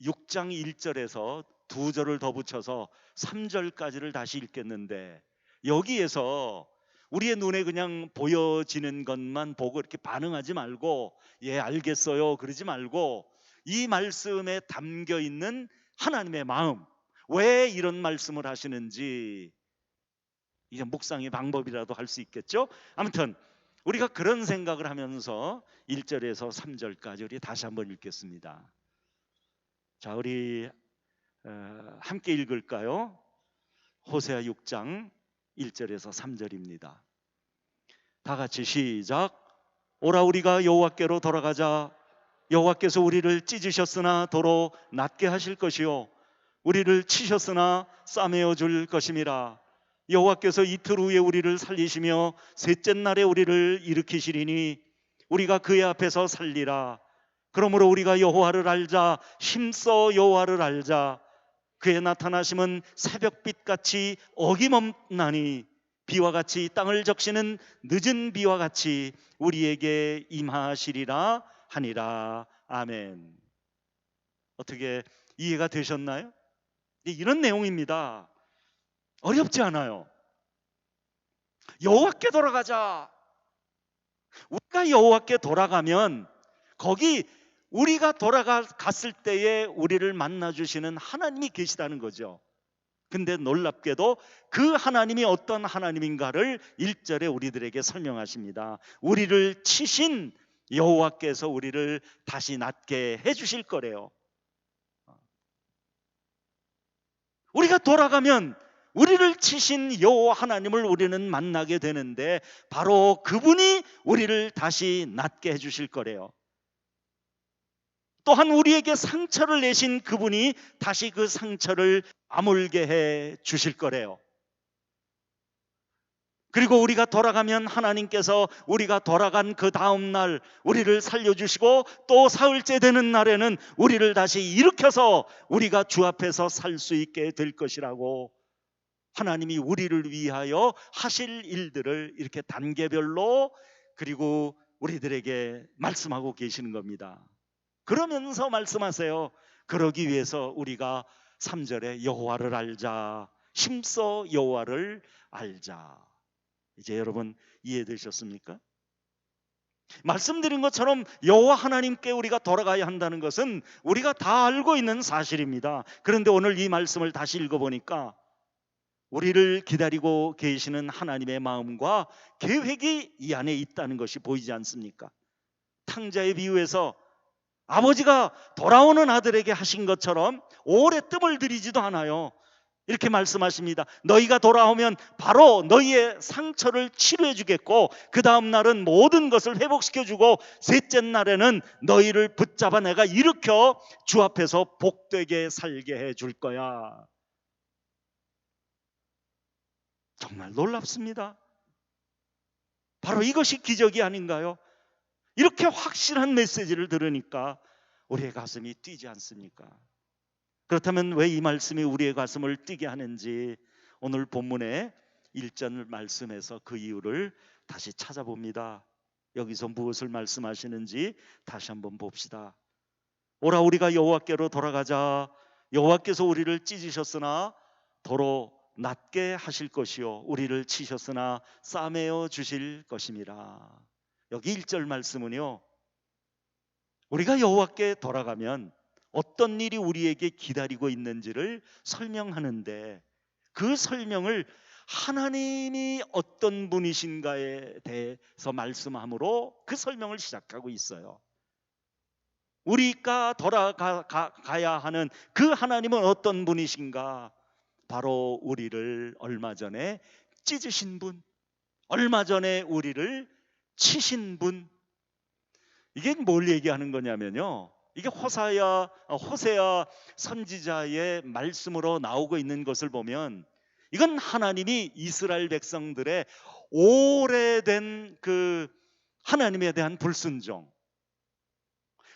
6장 1절에서 2절을 더 붙여서 3절까지를 다시 읽겠는데, 여기에서 우리의 눈에 그냥 보여지는 것만 보고 이렇게 반응하지 말고 예 알겠어요 그러지 말고 이 말씀에 담겨 있는 하나님의 마음, 왜 이런 말씀을 하시는지 이제 묵상의 방법이라도 할 수 있겠죠. 아무튼 우리가 그런 생각을 하면서 1절에서 3절까지 우리 다시 한번 읽겠습니다. 자, 우리 함께 읽을까요? 호세아 6장 1절에서 3절입니다. 다 같이 시작. 오라 우리가 여호와께로 돌아가자. 여호와께서 우리를 찢으셨으나 도로 낫게 하실 것이요 우리를 치셨으나 싸매어 줄 것임이라. 여호와께서 이틀 후에 우리를 살리시며 셋째 날에 우리를 일으키시리니 우리가 그의 앞에서 살리라. 그러므로 우리가 여호와를 알자. 힘써 여호와를 알자. 그의 나타나심은 새벽빛같이 어김없나니 비와 같이 땅을 적시는 늦은 비와 같이 우리에게 임하시리라 하니라. 아멘. 어떻게 이해가 되셨나요? 이런 내용입니다. 어렵지 않아요. 여호와께 돌아가자. 우리가 여호와께 돌아가면 거기 우리가 돌아갔을 때에 우리를 만나주시는 하나님이 계시다는 거죠. 근데 놀랍게도 그 하나님이 어떤 하나님인가를 1절에 우리들에게 설명하십니다. 우리를 치신 여호와께서 우리를 다시 낫게 해주실 거래요. 우리가 돌아가면 우리를 치신 여호와 하나님을 우리는 만나게 되는데 바로 그분이 우리를 다시 낫게 해주실 거래요. 또한 우리에게 상처를 내신 그분이 다시 그 상처를 아물게 해 주실 거래요. 그리고 우리가 돌아가면 하나님께서 우리가 돌아간 그 다음 날 우리를 살려주시고 또 사흘째 되는 날에는 우리를 다시 일으켜서 우리가 주 앞에서 살 수 있게 될 것이라고 하나님이 우리를 위하여 하실 일들을 이렇게 단계별로 그리고 우리들에게 말씀하고 계시는 겁니다. 그러면서 말씀하세요. 그러기 위해서 우리가 3절에 여호와를 알자. 힘써 여호와를 알자. 이제 여러분 이해되셨습니까? 말씀드린 것처럼 여호와 하나님께 우리가 돌아가야 한다는 것은 우리가 다 알고 있는 사실입니다. 그런데 오늘 이 말씀을 다시 읽어보니까 우리를 기다리고 계시는 하나님의 마음과 계획이 이 안에 있다는 것이 보이지 않습니까? 탕자의 비유에서 아버지가 돌아오는 아들에게 하신 것처럼 오래 뜸을 들이지도 않아요. 이렇게 말씀하십니다. 너희가 돌아오면 바로 너희의 상처를 치료해 주겠고 그 다음 날은 모든 것을 회복시켜 주고 셋째 날에는 너희를 붙잡아 내가 일으켜 주 앞에서 복되게 살게 해 줄 거야. 정말 놀랍습니다. 바로 이것이 기적이 아닌가요? 이렇게 확실한 메시지를 들으니까 우리의 가슴이 뛰지 않습니까? 그렇다면 왜 이 말씀이 우리의 가슴을 뛰게 하는지 오늘 본문의 1절 말씀에서 그 이유를 다시 찾아봅니다. 여기서 무엇을 말씀하시는지 다시 한번 봅시다. 오라 우리가 여호와께로 돌아가자. 여호와께서 우리를 찢으셨으나 도로 낫게 하실 것이요 우리를 치셨으나 싸매어 주실 것임이라. 여기 1절 말씀은요, 우리가 여호와께 돌아가면 어떤 일이 우리에게 기다리고 있는지를 설명하는데 그 설명을 하나님이 어떤 분이신가에 대해서 말씀함으로 그 설명을 시작하고 있어요. 우리가 돌아가야 하는 그 하나님은 어떤 분이신가? 바로 우리를 얼마 전에 찢으신 분, 얼마 전에 우리를 치신 분. 이게 뭘 얘기하는 거냐면요, 이게 호세아 선지자의 말씀으로 나오고 있는 것을 보면 이건 하나님이 이스라엘 백성들의 오래된 그 하나님에 대한 불순종,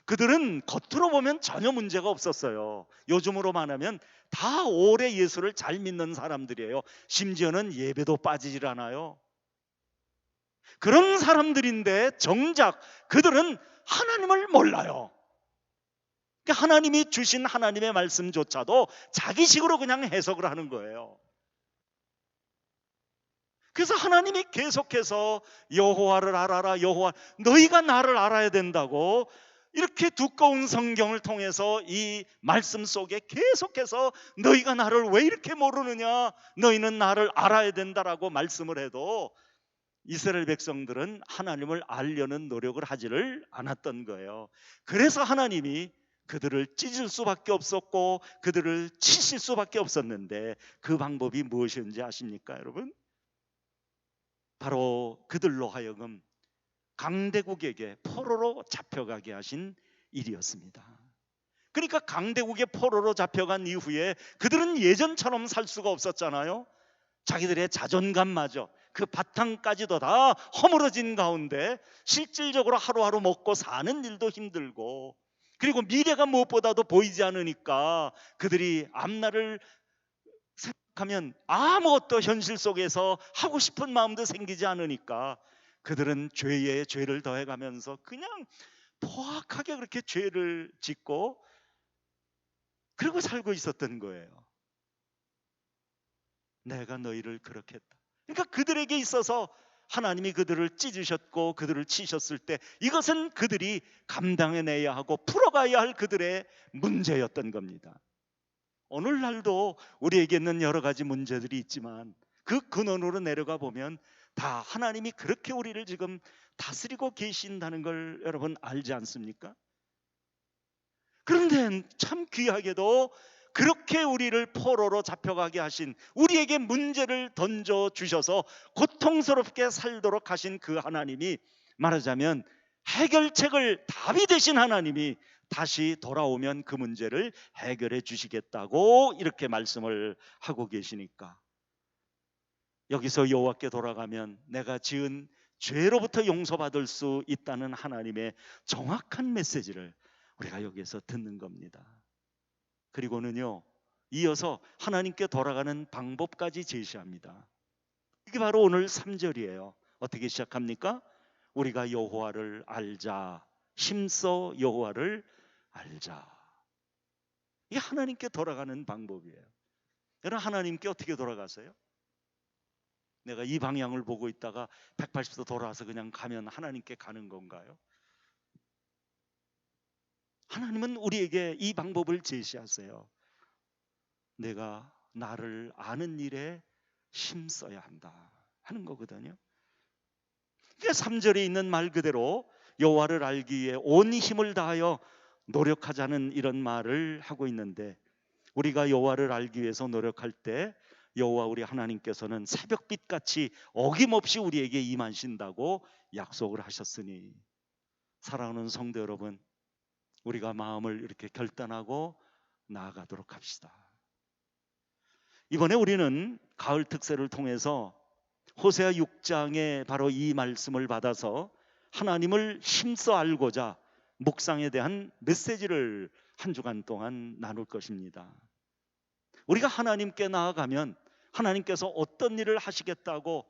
그들은 겉으로 보면 전혀 문제가 없었어요. 요즘으로 말하면 다 오래 예수를 잘 믿는 사람들이에요. 심지어는 예배도 빠지질 않아요. 그런 사람들인데 정작 그들은 하나님을 몰라요. 그러니까 하나님이 주신 하나님의 말씀조차도 자기식으로 그냥 해석을 하는 거예요. 그래서 하나님이 계속해서 여호와를 알아라, 여호와, 너희가 나를 알아야 된다고 이렇게 두꺼운 성경을 통해서 이 말씀 속에 계속해서 너희가 나를 왜 이렇게 모르느냐, 너희는 나를 알아야 된다라고 말씀을 해도 이스라엘 백성들은 하나님을 알려는 노력을 하지를 않았던 거예요. 그래서 하나님이 그들을 찢을 수밖에 없었고 그들을 치실 수밖에 없었는데, 그 방법이 무엇이었는지 아십니까 여러분? 바로 그들로 하여금 강대국에게 포로로 잡혀가게 하신 일이었습니다. 그러니까 강대국의 포로로 잡혀간 이후에 그들은 예전처럼 살 수가 없었잖아요. 자기들의 자존감마저 그 바탕까지도 다 허물어진 가운데 실질적으로 하루하루 먹고 사는 일도 힘들고, 그리고 미래가 무엇보다도 보이지 않으니까 그들이 앞날을 생각하면 아무것도 현실 속에서 하고 싶은 마음도 생기지 않으니까 그들은 죄에 죄를 더해가면서 그냥 포악하게 그렇게 죄를 짓고 그러고 살고 있었던 거예요. 내가 너희를 그렇게 했다. 그러니까 그들에게 있어서 하나님이 그들을 찢으셨고 그들을 치셨을 때 이것은 그들이 감당해내야 하고 풀어가야 할 그들의 문제였던 겁니다. 오늘날도 우리에게 있는 여러 가지 문제들이 있지만 그 근원으로 내려가 보면 다 하나님이 그렇게 우리를 지금 다스리고 계신다는 걸 여러분 알지 않습니까? 그런데 참 귀하게도 그렇게 우리를 포로로 잡혀가게 하신, 우리에게 문제를 던져주셔서 고통스럽게 살도록 하신 그 하나님이, 말하자면 해결책을, 답이 되신 하나님이 다시 돌아오면 그 문제를 해결해 주시겠다고 이렇게 말씀을 하고 계시니까, 여기서 여호와께 돌아가면 내가 지은 죄로부터 용서받을 수 있다는 하나님의 정확한 메시지를 우리가 여기에서 듣는 겁니다. 그리고는요, 이어서 하나님께 돌아가는 방법까지 제시합니다. 이게 바로 오늘 3절이에요. 어떻게 시작합니까? 우리가 여호와를 알자, 힘써 여호와를 알자. 이게 하나님께 돌아가는 방법이에요. 여러분, 하나님께 어떻게 돌아가세요? 내가 이 방향을 보고 있다가 180도 돌아와서 그냥 가면 하나님께 가는 건가요? 하나님은 우리에게 이 방법을 제시하세요. 내가 나를 아는 일에 힘써야 한다 하는 거거든요. 그러니까 3절에 있는 말 그대로 여호와를 알기 위해 온 힘을 다하여 노력하자는 이런 말을 하고 있는데, 우리가 여호와를 알기 위해서 노력할 때 여호와 우리 하나님께서는 새벽빛같이 어김없이 우리에게 임하신다고 약속을 하셨으니, 사랑하는 성도 여러분, 우리가 마음을 이렇게 결단하고 나아가도록 합시다. 이번에 우리는 가을 특세를 통해서 호세아 6장에 바로 이 말씀을 받아서 하나님을 힘써 알고자 묵상에 대한 메시지를 한 주간 동안 나눌 것입니다. 우리가 하나님께 나아가면 하나님께서 어떤 일을 하시겠다고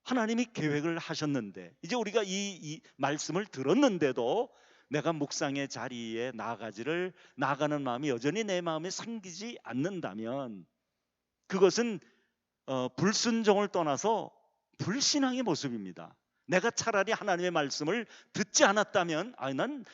하나님이 계획을 하셨는데, 이제 우리가 이 말씀을 들었는데도 내가 묵상의 자리에 나아가는 마음이 여전히 내 마음에 생기지 않는다면 그것은 불순종을 떠나서 불신앙의 모습입니다. 내가 차라리 하나님의 말씀을 듣지 않았다면, 난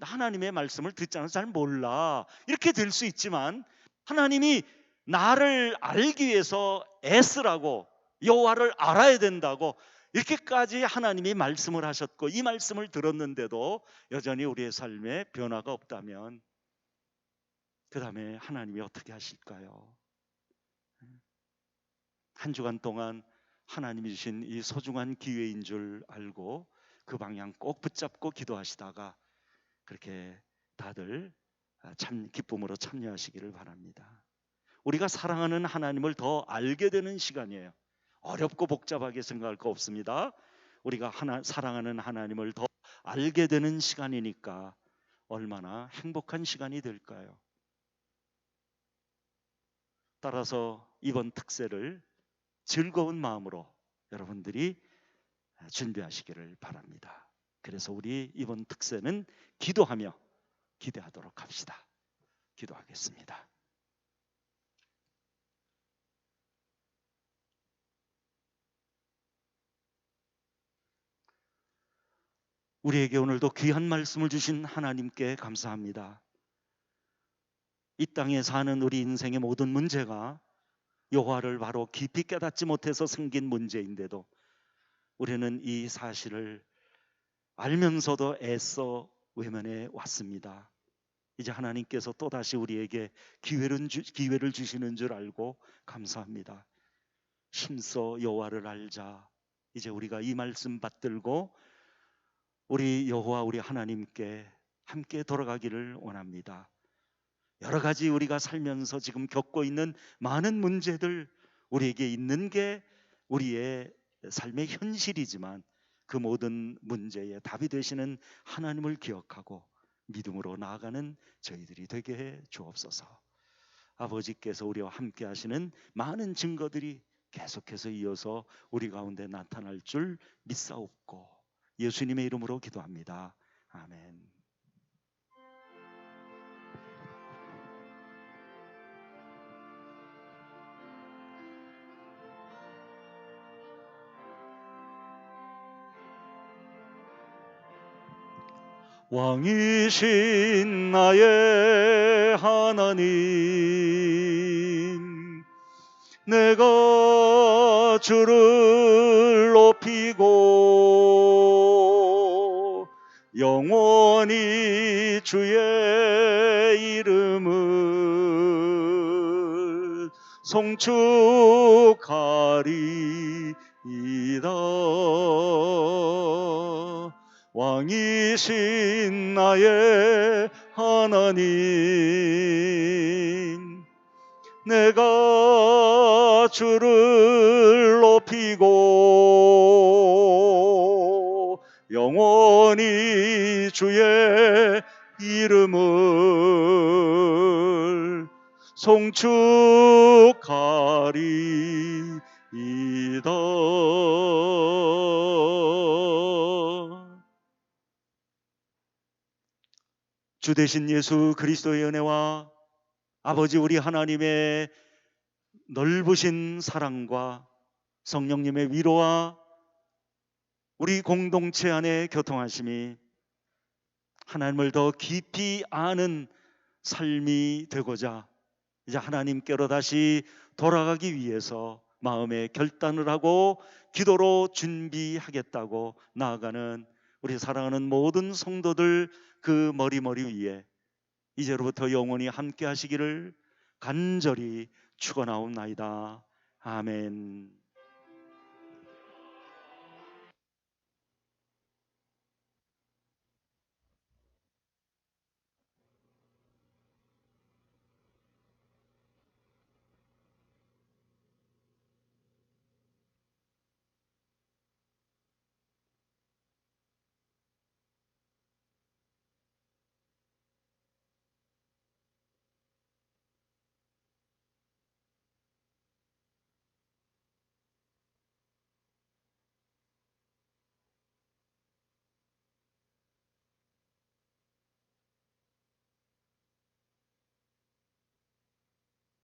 하나님의 말씀을 듣지 않아서 잘 몰라, 이렇게 될 수 있지만, 하나님이 나를 알기 위해서 애쓰라고, 여호와를 알아야 된다고 이렇게까지 하나님이 말씀을 하셨고 이 말씀을 들었는데도 여전히 우리의 삶에 변화가 없다면 그 다음에 하나님이 어떻게 하실까요? 한 주간 동안 하나님이 주신 이 소중한 기회인 줄 알고 그 방향 꼭 붙잡고 기도하시다가 그렇게 다들 참 기쁨으로 참여하시기를 바랍니다. 우리가 사랑하는 하나님을 더 알게 되는 시간이에요. 어렵고 복잡하게 생각할 거 없습니다. 우리가 사랑하는 하나님을 더 알게 되는 시간이니까 얼마나 행복한 시간이 될까요? 따라서 이번 특세를 즐거운 마음으로 여러분들이 준비하시기를 바랍니다. 그래서 우리 이번 특세는 기도하며 기대하도록 합시다. 기도하겠습니다. 우리에게 오늘도 귀한 말씀을 주신 하나님께 감사합니다. 이 땅에 사는 우리 인생의 모든 문제가 여호와를 바로 깊이 깨닫지 못해서 생긴 문제인데도 우리는 이 사실을 알면서도 애써 외면해 왔습니다. 이제 하나님께서 또다시 우리에게 기회를 주시는 줄 알고 감사합니다. 힘써 여호와를 알자. 이제 우리가 이 말씀 받들고 우리 여호와 우리 하나님께 함께 돌아가기를 원합니다. 여러 가지 우리가 살면서 지금 겪고 있는 많은 문제들, 우리에게 있는 게 우리의 삶의 현실이지만 그 모든 문제에 답이 되시는 하나님을 기억하고 믿음으로 나아가는 저희들이 되게 해 주옵소서. 아버지께서 우리와 함께 하시는 많은 증거들이 계속해서 이어서 우리 가운데 나타날 줄 믿사옵고 예수님의 이름으로 기도합니다. 아멘. 왕이신 나의 하나님, 내가 주를 높이고 영원히 주의 이름을 송축하리이다. 왕이신 나의 하나님, 내가 주를 높이고 영원히 주의 이름을 송축하리이다. 주 되신 예수 그리스도의 은혜와 아버지 우리 하나님의 넓으신 사랑과 성령님의 위로와 우리 공동체 안에 교통하심이 하나님을 더 깊이 아는 삶이 되고자 이제 하나님께로 다시 돌아가기 위해서 마음의 결단을 하고 기도로 준비하겠다고 나아가는 우리 사랑하는 모든 성도들 그 머리 위에 이제로부터 영원히 함께 하시기를 간절히 축원하옵나이다. 아멘.